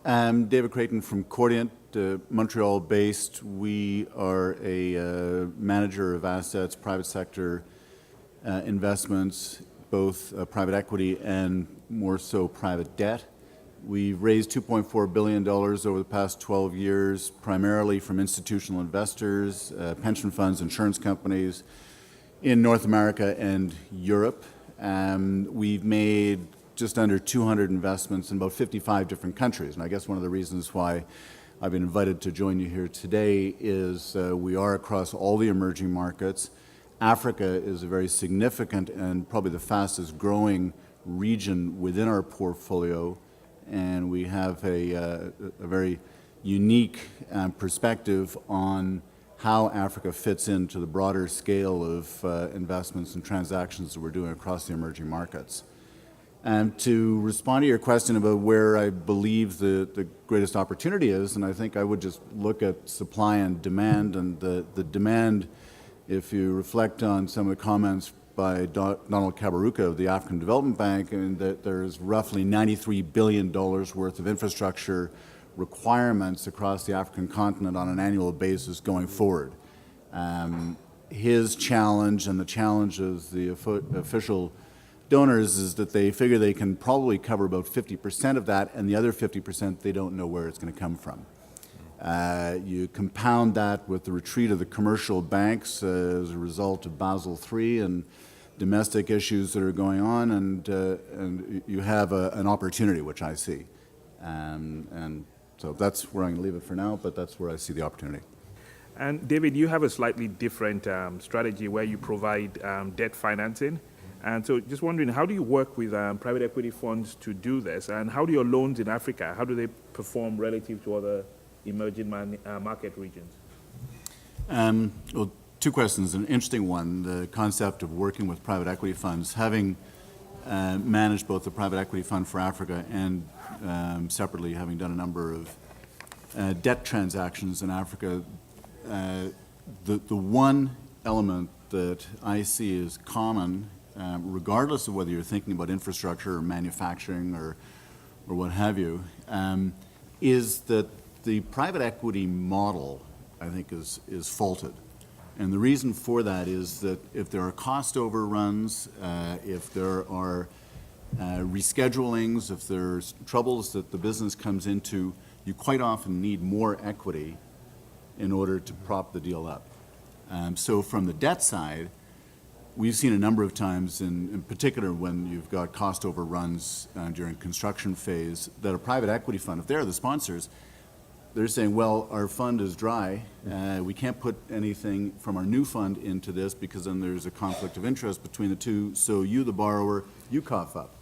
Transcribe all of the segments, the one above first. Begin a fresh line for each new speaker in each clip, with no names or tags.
David Creighton from Cordiant, Montreal-based. We are a manager of assets, private sector investments, both private equity and more so private debt. We've raised $2.4 billion over the past 12 years, primarily from institutional investors, pension funds, insurance companies in North America and Europe. We've made just under 200 investments in about 55 different countries. And I guess one of the reasons why I've been invited to join you here today is we are across all the emerging markets. Africa is a very significant and probably the fastest growing region within our portfolio. And we have a very unique perspective on how Africa fits into the broader scale of investments and transactions that we're doing across the emerging markets. To respond to your question about where I believe the greatest opportunity is, and I think I would just look at supply and demand, and the demand, if you reflect on some of the comments by Donald Kaberuka of the African Development Bank, and that there's roughly $93 billion worth of infrastructure requirements across the African continent on an annual basis going forward. His challenge and the challenge of the official donors is that they figure they can probably cover about 50% of that, and the other 50% they don't know where it's going to come from. You compound that with the retreat of the commercial banks as a result of Basel III and domestic issues that are going on, and you have an opportunity, which I see. And so that's where I'm going to leave it for now, but that's where I see the opportunity.
And David, you have a slightly different strategy where you provide debt financing. And so just wondering, how do you work with private equity funds to do this? And how do your loans in Africa, how do they perform relative to other emerging market regions?
Well, two questions. An interesting one, the concept of working with private equity funds. Having managed both the private equity fund for Africa and separately having done a number of debt transactions in Africa, the one element that I see as common, regardless of whether you're thinking about infrastructure or manufacturing or what have you, is that the private equity model, I think, is faulted. And the reason for that is that if there are cost overruns, if there are reschedulings, if there's troubles that the business comes into, you quite often need more equity in order to prop the deal up. So from the debt side, we've seen a number of times, in particular when you've got cost overruns during construction phase, that a private equity fund, if they're the sponsors, they're saying, well, our fund is dry. We can't put anything from our new fund into this because then there's a conflict of interest between the two. So you, the borrower, you cough up,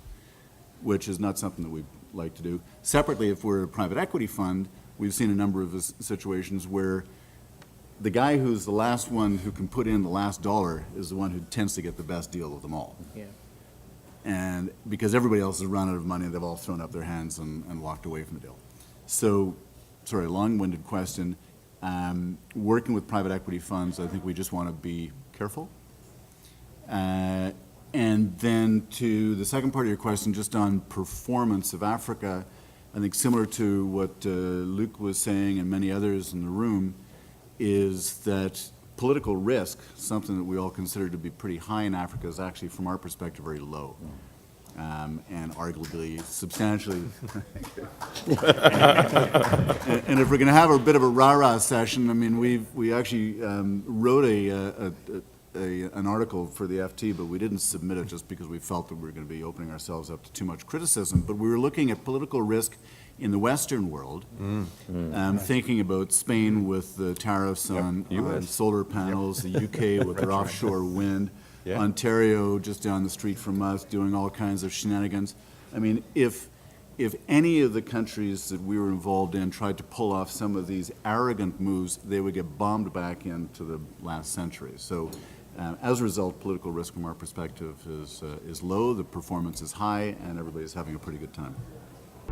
which is not something that we like to do. Separately, if we're a private equity fund, we've seen a number of situations where the guy who's the last one who can put in the last dollar is the one who tends to get the best deal of them all.
Yeah.
And because everybody else has run out of money, they've all thrown up their hands and walked away from the deal. So, sorry, long-winded question. Working with private equity funds, I think we just want to be careful. And then to the second part of your question, just on performance of Africa, I think similar to what Luc was saying and many others in the room, is that political risk, something that we all consider to be pretty high in Africa, is actually, from our perspective, very low. And arguably substantially. and if we're going to have a bit of a rah-rah session, I mean, we actually wrote an article for the FT, but we didn't submit it just because we felt that we were going to be opening ourselves up to too much criticism. But we were looking at political risk in the Western world, thinking about Spain with the tariffs on solar panels, the UK with their offshore wind, Ontario just down the street from us doing all kinds of shenanigans. I mean, if any of the countries that we were involved in tried to pull off some of these arrogant moves, they would get bombed back into the last century. So as a result, political risk from our perspective is low, the performance is high, and everybody's having a pretty good time.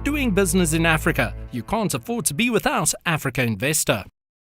Doing business in Africa. You can't afford to be without Africa Investor.